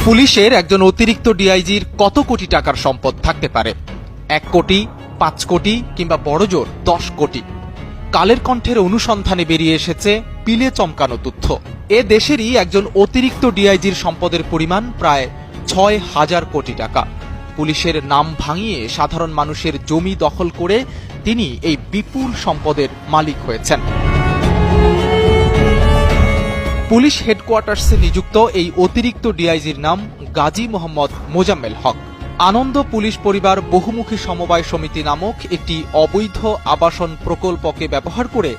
পুলিশের একজন অতিরিক্ত ডিআইজির কত কোটি টাকার সম্পদ থাকতে পারে? 1 কোটি, 5 কোটি কিংবা বড়জোর 10 কোটি? কালের কণ্ঠের অনুসন্ধানে বেরিয়ে এসেছে পিলে চমকানো তথ্য। এ দেশেরই একজন অতিরিক্ত ডিআইজির সম্পদের পরিমাণ প্রায় 6,000 কোটি টাকা। পুলিশের নাম ভাঙিয়ে সাধারণ মানুষের জমি দখল করে তিনি এই বিপুল সম্পদের মালিক হয়েছেন। পুলিশ হেডকোয়ার্টার্সে নিযুক্ত এই অতিরিক্ত ডিআইজির নাম গাজী মোহাম্মদ মোজাম্মেল হক। আনন্দ পুলিশ পরিবার বহুমুখী সমবায় সমিতি নামক একটি অবৈধ আবাসন প্রকল্পকে ব্যবহার করে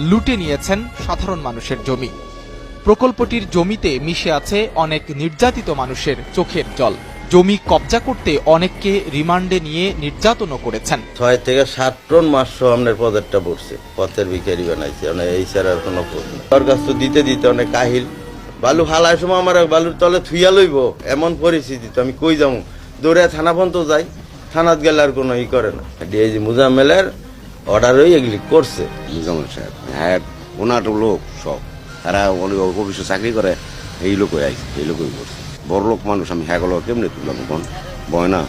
লুটে নিয়েছেন সাধারণ মানুষের জমি। প্রকল্পটির জমিতে মিশে আছে অনেক নির্যাতিত মানুষের চোখের জল। জমি কবজা করতে অনেককে রিমান্ডে নিয়ে নির্যাতনও করেছেন। 6 থেকে 7 টন মাছ আমাদের পথেরটা পড়ছে, পথের ভিখারি বানাইছে। এই ছাড়া আর কোনো পথ নেই। তার কাছ তো দিতে অনেক কাহিল। বালু হালার সময় আমার বালুর তলে থুইয়া লইব এমন পরিস্থিতি, তো আমি কই যাবো? দৌড়ে থানা পর্যন্ত যাই, থানাত গেলে আর কোনো করে না। ডিআইজি মোজাম্মেলের অর্ডারই এগুলি করছে। মোজাম্মেল সাহেব হ্যাঁ, ওনার লোক সব, তারা অফিসে চাকরি করে, এই লোকই আইছে, এই লোকই করছে। বড় লোক মানুষ, আমি হ্যাঁ গেল কেমনি তুললাম এখন বয় না।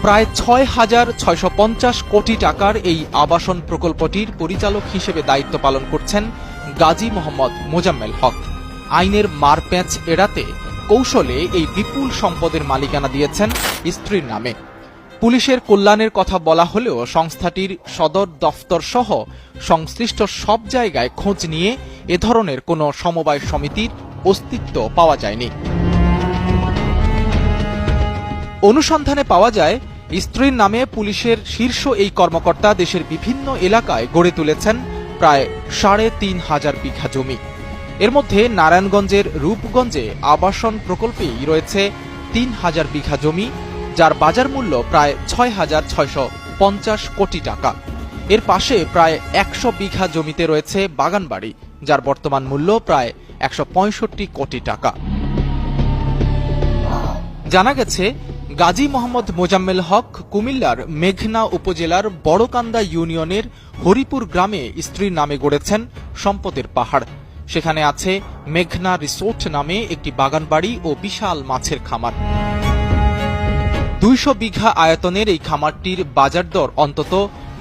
প্রায় 6,650 কোটি টাকার এই আবাসন প্রকল্পটির পরিচালক হিসেবে দায়িত্ব পালন করছেন গাজী মোহাম্মদ মোজাম্মেল হক। আইনের মারপ্যাঁচ এড়াতে কৌশলে এই বিপুল সম্পদের মালিকানা দিয়েছেন স্ত্রীর নামে। পুলিশের কল্যাণের কথা বলা হলেও সংস্থাটির সদর দফতর সহ সংশ্লিষ্ট সব জায়গায় খোঁজ নিয়ে এ ধরনের কোনো সমবায় সমিতির অস্তিত্ব পাওয়া যায়নি। অনুসন্ধানে পাওয়া যায়, স্ত্রীর নামে পুলিশের শীর্ষ এই কর্মকর্তা দেশের বিভিন্ন এলাকায় গড়ে তুলেছেন প্রায় 3,500 বিঘা জমি। এর মধ্যে নারায়ণগঞ্জের রূপগঞ্জে আবাসন প্রকল্পেই রয়েছে 3,000 বিঘা জমি, যার বাজার মূল্য প্রায় 6,650 কোটি টাকা। এর পাশে প্রায় 100 বিঘা জমিতে রয়েছে বাগানবাড়ি, যার বর্তমান মূল্য প্রায় 165 কোটি টাকা। জানা গেছে, গাজী মোহাম্মদ মোজাম্মেল হক কুমিল্লার মেঘনা উপজেলার বড়কান্দা ইউনিয়নের হরিপুর গ্রামে স্ত্রীর নামে গড়েছেন সম্পদের পাহাড়। সেখানে আছে মেঘনা রিসোর্ট নামে একটি বাগানবাড়ি ও বিশাল মাছের খামার। 200 বিঘা আয়তনের এই খামারটির বাজার দর অন্তত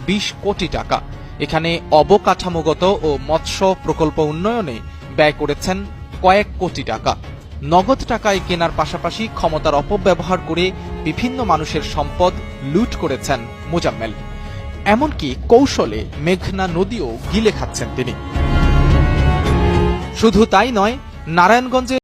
20 কোটি টাকা। এখানে অবকাঠামোগত ও মৎস্য প্রকল্প উন্নয়নে ব্যয় করেছেন কয়েক কোটি টাকা। নগদ টাকায় কেনার পাশাপাশি ক্ষমতার অপব্যবহার করে বিভিন্ন মানুষের সম্পদ লুট করেছেন মোজাম্মেল। এমনকি কৌশলে মেঘনা নদীও গিলে খাচ্ছেন তিনি। শুধু তাই নয়, নারায়ণগঞ্জে